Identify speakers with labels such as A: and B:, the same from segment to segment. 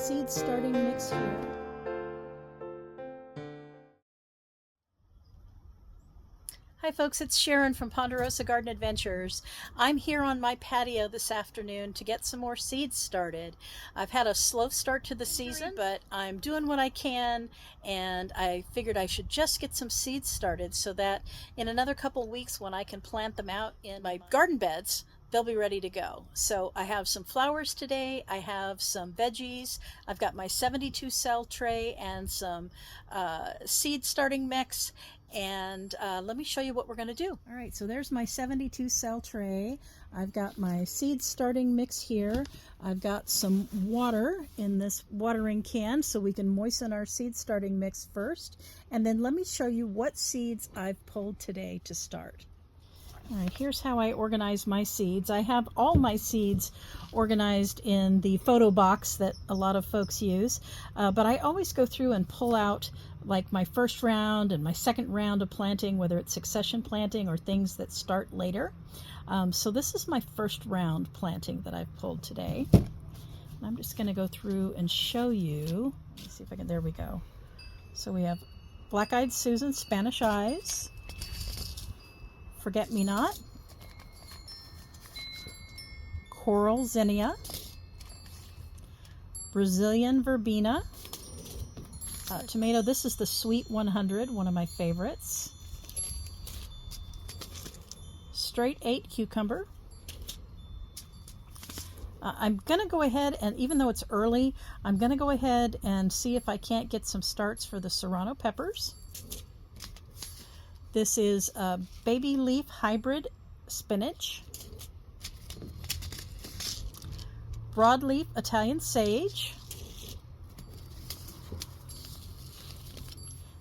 A: seed starting mix here. Hi folks, it's Sharon from Ponderosa Garden Adventures. I'm here on my patio this afternoon to get some more seeds started. I've had a slow start to the season, but I'm doing what I can, and I figured I should just get some seeds started so that in another couple weeks when I can plant them out in my garden beds, they'll be ready to go. So I have some flowers today, I have some veggies, I've got my 72 cell tray and some seed starting mix, and let me show you what we're going to do. All right, so there's my 72 cell tray. I've got my seed starting mix here. I've got some water in this watering can so we can moisten our seed starting mix first, and then let me show you what seeds I've pulled today to start. All right, here's how I organize my seeds. I have all my seeds organized in the photo box that a lot of folks use, but I always go through and pull out like my first round and my second round of planting, whether it's succession planting or things that start later. So this is my first round planting that I've pulled today. I'm just going to go through and show you. Let me see if I can, there we go. So we have Black-Eyed Susan, Spanish Eyes, Forget-Me-Not, Coral Zinnia, Brazilian Verbena, tomato. This is the Sweet 100, one of my favorites. Straight 8 cucumber. I'm going to go ahead and, even though it's early, I'm going to go ahead and see if I can't get some starts for the serrano peppers. This is a baby leaf hybrid spinach, broadleaf Italian sage.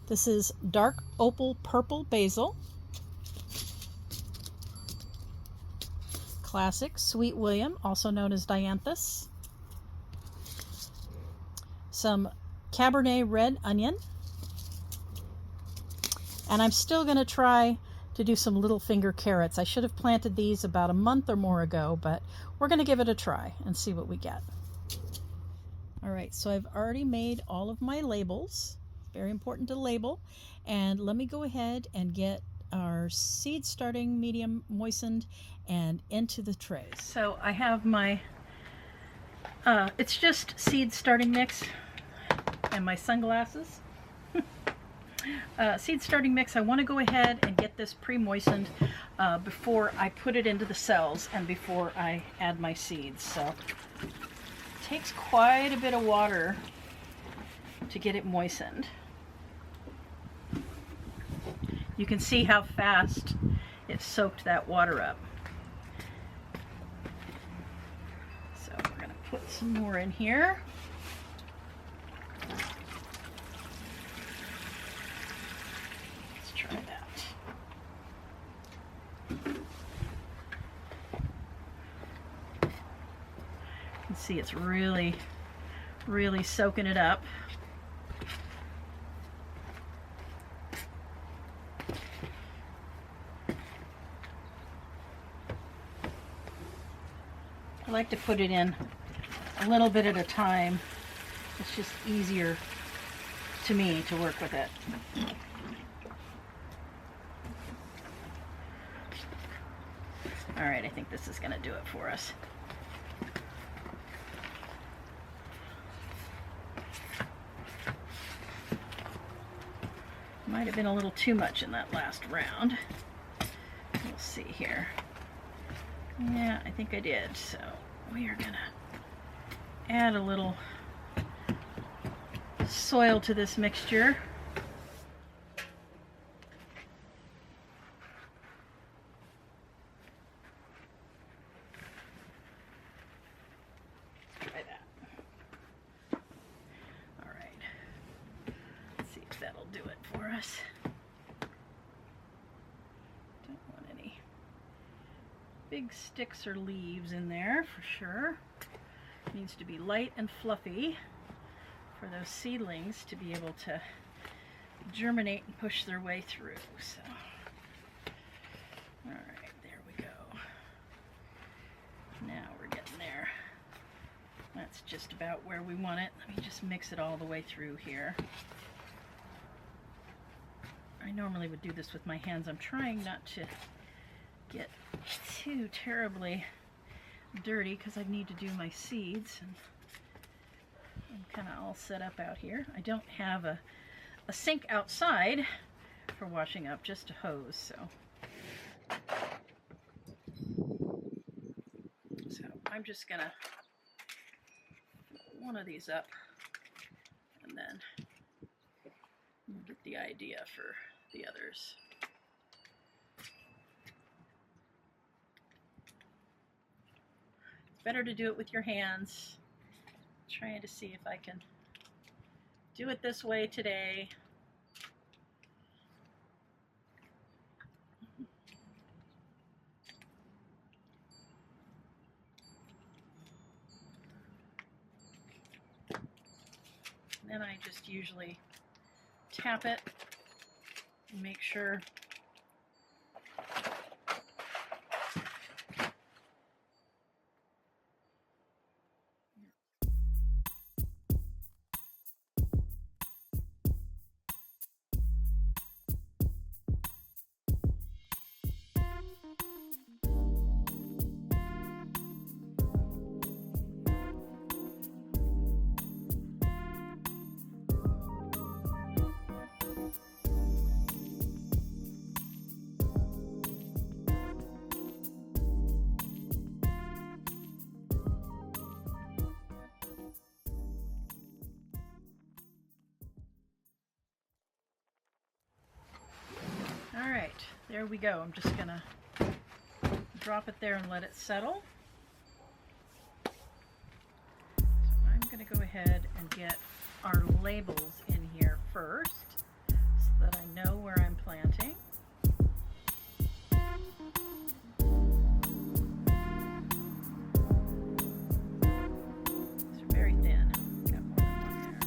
A: This is dark opal purple basil, classic Sweet William, also known as dianthus, some Cabernet red onion, and I'm still going to try to do some little finger carrots. I should have planted these about a month or more ago, but we're going to give it a try and see what we get. All right, so I've already made all of my labels. Very important to label. And let me go ahead and get our seed starting medium moistened and into the trays. So I have my, it's just seed starting mix and my sunglasses. Seed starting mix, I want to go ahead and get this pre-moistened before I put it into the cells and before I add my seeds. So it takes quite a bit of water to get it moistened. You can see how fast it soaked that water up. So we're going to put some more in here. Let's try that. You can see it's really soaking it up. I like to put it in a little bit at a time. It's just easier to me to work with it. All right, I think this is going to do it for us. Might have been a little too much in that last round. We'll see here. Yeah, I think I did. So we are gonna add a little soil to this mixture. Try that. All right. Let's see if that'll do it for us. Don't want any big sticks or leaves in there for sure. It needs to be light and fluffy for those seedlings to be able to germinate and push their way through. So, all right, there we go. Now we're getting there. Let's That's just about where we want it. Let me just mix it all the way through here. I normally would do this with my hands. I'm trying not to get too terribly dirty because I need to do my seeds, and I'm kind of all set up out here. I don't have a sink outside for washing up, just a hose, so I'm just gonna put one of these up and then get the idea for the others. It's better to do it with your hands. I'm trying to see if I can do it this way today. And then I just usually tap it and make sure all right, there we go. I'm just gonna drop it there and let it settle. So I'm gonna go ahead and get our labels in here first so that I know where I'm planting. These are very thin. Got more than one there.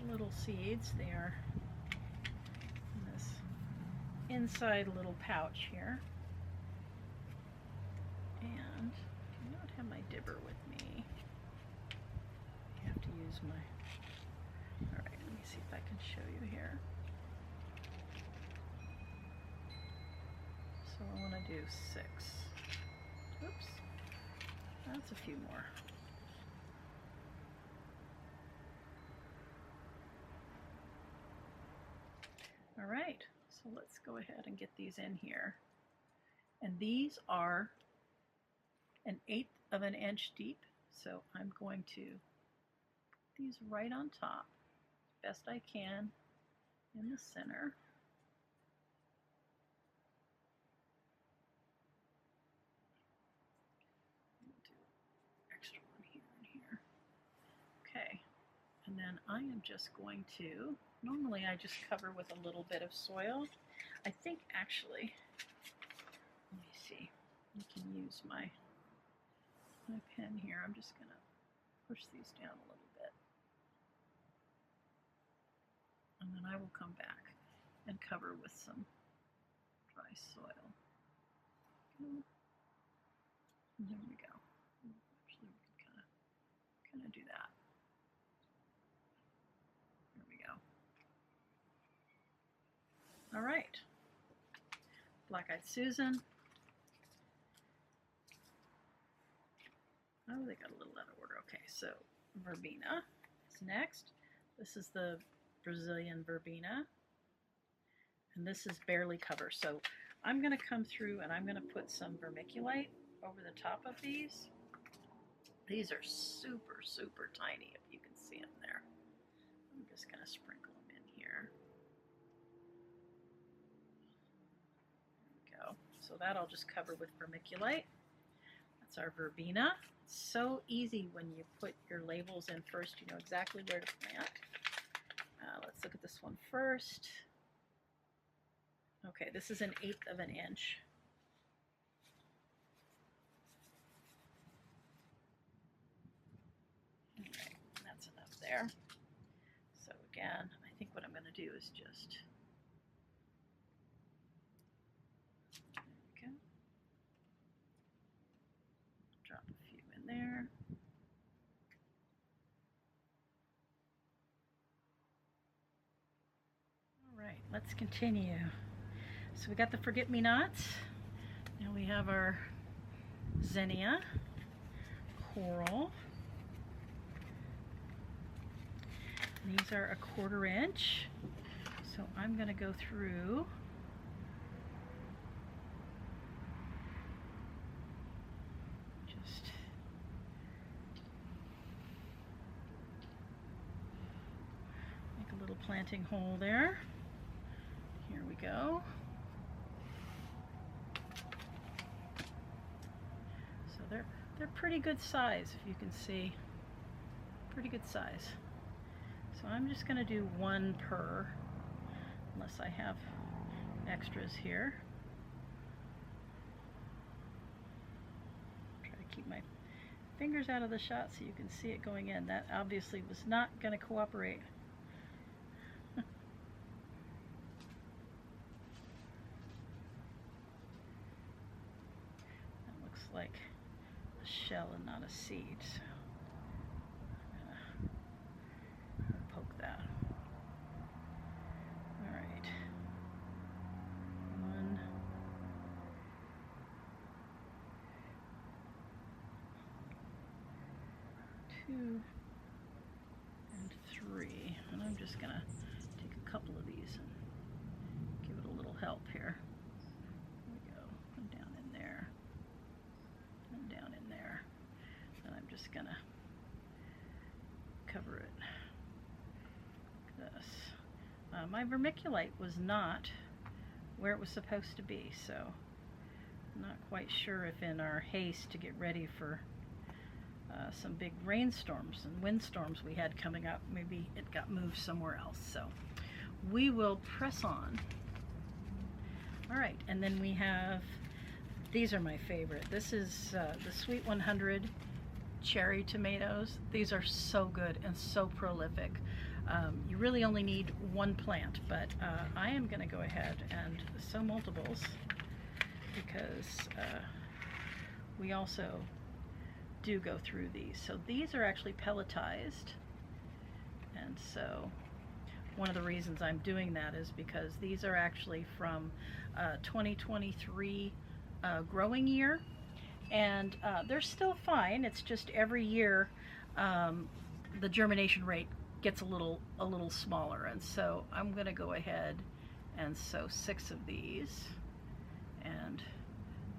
A: Little seeds, they are in this inside little pouch here. And I don't have my dibber with me. I have to use my, all right, let me see if I can show you here. So I want to do 6. Oops, that's a few more. All right, so let's go ahead and get these in here. And these are 1/8 of an inch deep, so I'm going to put these right on top as best I can in the center. Do extra one here and here. Okay, and then I am just going to, normally I just cover with a little bit of soil. I think actually, let me see, I can use my pen here. I'm just going to push these down a little bit. And then I will come back and cover with some dry soil. And there we go. Actually, we can kind of do that. There we go. All right. Black-eyed Susan. Oh, they got a little out of order. Okay, so verbena is next. This is the Brazilian verbena. And this is barely cover. So I'm going to come through and I'm going to put some vermiculite over the top of these. These are super, super tiny, if you can see them there. I'm just going to sprinkle them in here. There we go. So that I'll just cover with vermiculite. That's our verbena. It's so easy when you put your labels in first. You know exactly where to plant. Let's look at this one first. Okay, this is 1/8 of an inch. there. So again, I think what I'm going to do is just drop a few in there. All right, let's continue. So we got the forget-me-nots. Now we have our zinnia, coral. These are a 1/4 inch. So I'm going to go through just make a little planting hole there. Here we go. So they're pretty good size, if you can see. Pretty good size. So I'm just going to do 1 per, unless I have extras here. Try to keep my fingers out of the shot so you can see it going in. That obviously was not going to cooperate. Like a shell and not a seed. So I'm gonna poke that. All right. 1, 2, and 3. And I'm just gonna take a couple of these and give it a little help here. There we go. And down in there. And down in there. And I'm just gonna cover it like this. My vermiculite was not where it was supposed to be, so I'm not quite sure if in our haste to get ready for some big rainstorms and windstorms we had coming up, maybe it got moved somewhere else. So we will press on. All right, and then we have, these are my favorite. This is the Sweet 100 cherry tomatoes. These are so good and so prolific. You really only need 1 plant, but I am going to go ahead and sow multiples because we also do go through these. So these are actually pelletized, and so one of the reasons I'm doing that is because these are actually from 2023 growing year, and they're still fine. It's just every year the germination rate gets a little smaller, and so I'm going to go ahead and sow 6 of these and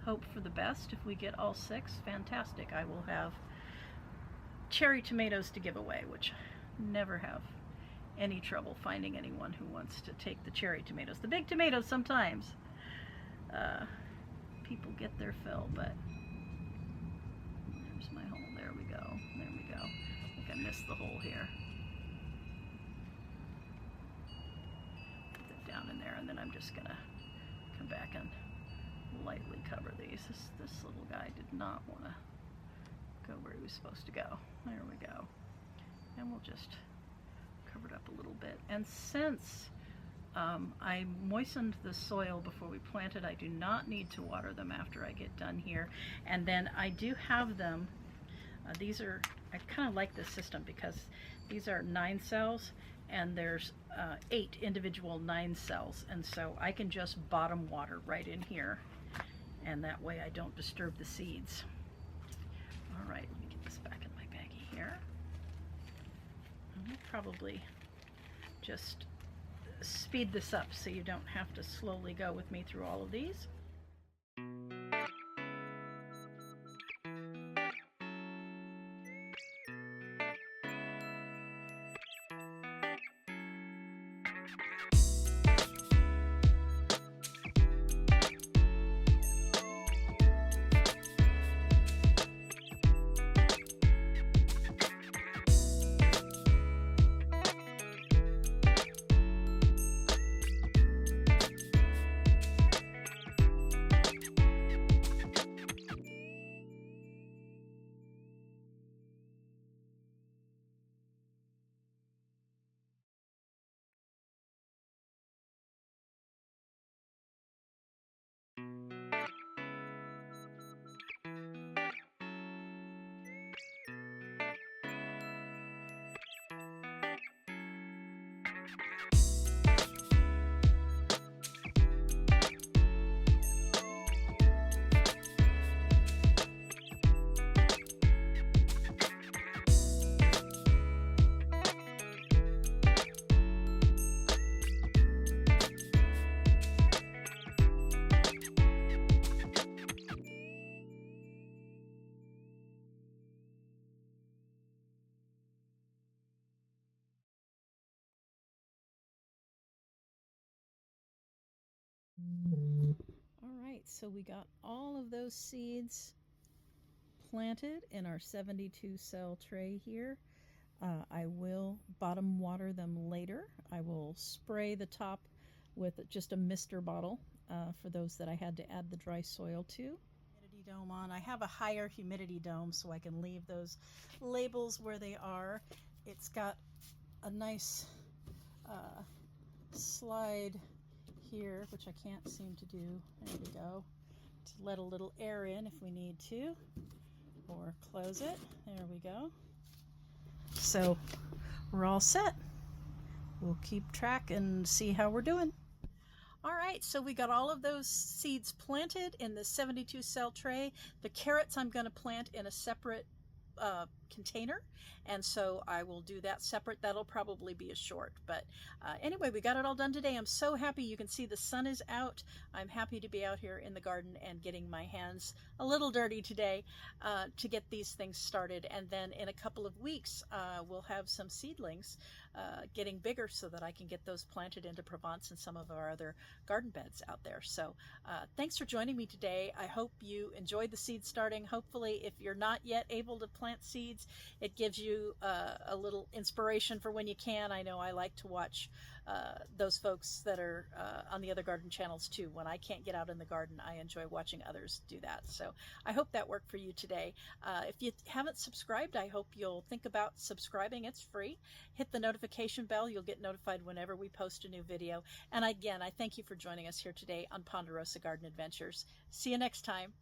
A: hope for the best. If we get all 6, fantastic. I will have cherry tomatoes to give away, which never have any trouble finding anyone who wants to take the cherry tomatoes. The big tomatoes sometimes people get their fill, but there's my hole. There we go. There we go. I think I missed the hole here. Put that down in there, and then I'm just gonna come back and lightly cover these. This little guy did not want to go where he was supposed to go. There we go. And we'll just cover it up a little bit. And since I moistened the soil before we planted, I do not need to water them after I get done here. And then I do have them, these are, I kind of like this system because these are 9 cells and there's 8 individual 9 cells, and so I can just bottom water right in here, and that way I don't disturb the seeds. All right, let me get this back in my baggie here. I'll probably just speed this up so you don't have to slowly go with me through all of these. All right, so we got all of those seeds planted in our 72 cell tray here. I will bottom water them later. I will spray the top with just a mister bottle for those that I had to add the dry soil to. Humidity dome on. I have a higher humidity dome so I can leave those labels where they are. It's got a nice slide here, which I can't seem to do. There we go. To let a little air in if we need to, or close it. There we go. So we're all set. We'll keep track and see how we're doing. All right, so we got all of those seeds planted in the 72 cell tray. The carrots I'm going to plant in a separate container, and so I will do that separate. That'll probably be a short, but anyway, we got it all done today. I'm so happy. You can see the sun is out. I'm happy to be out here in the garden and getting my hands a little dirty today to get these things started, and then in a couple of weeks we'll have some seedlings getting bigger so that I can get those planted into Provence and some of our other garden beds out there. So thanks for joining me today. I hope you enjoyed the seed starting. Hopefully, if you're not yet able to plant seeds, it gives you a little inspiration for when you can. I know I like to watch those folks that are on the other garden channels too. When I can't get out in the garden, I enjoy watching others do that. So I hope that worked for you today. If you haven't subscribed, I hope you'll think about subscribing. It's free. Hit the notification bell. You'll get notified whenever we post a new video. And again, I thank you for joining us here today on Ponderosa Garden Adventures. See you next time.